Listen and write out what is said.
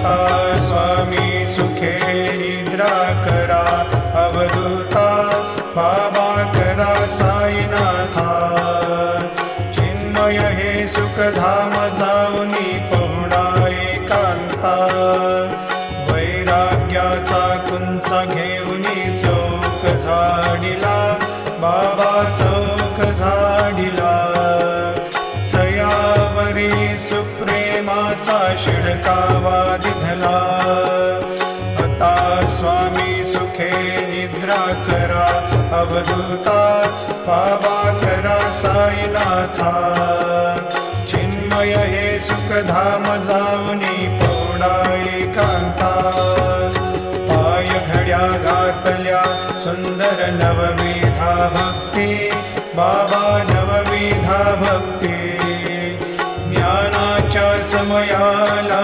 आता स्वामी सुखे निद्रा करा, अवधूता बाबा करा साईनाथा। चिन्मय हे सुखधाम जाऊनी पहुडा एकांता, वैराग्याचा कुंचा घेऊनी चौक झाडिला, बाबा चौक झाडिला। तयावरी सुप्रेमाचा शिडकावा दिधला, आता स्वामी सुखे निद्रा करा, अवधूता बाबा करा साईनाथा। चिन्मय हे सुखधाम जाऊनी पहुडा एकांता, पाय घड्या घातल्या सुंदर नवविधा भक्ती, बाबा नवविधा भक्ती। ज्ञानाच्या समयाला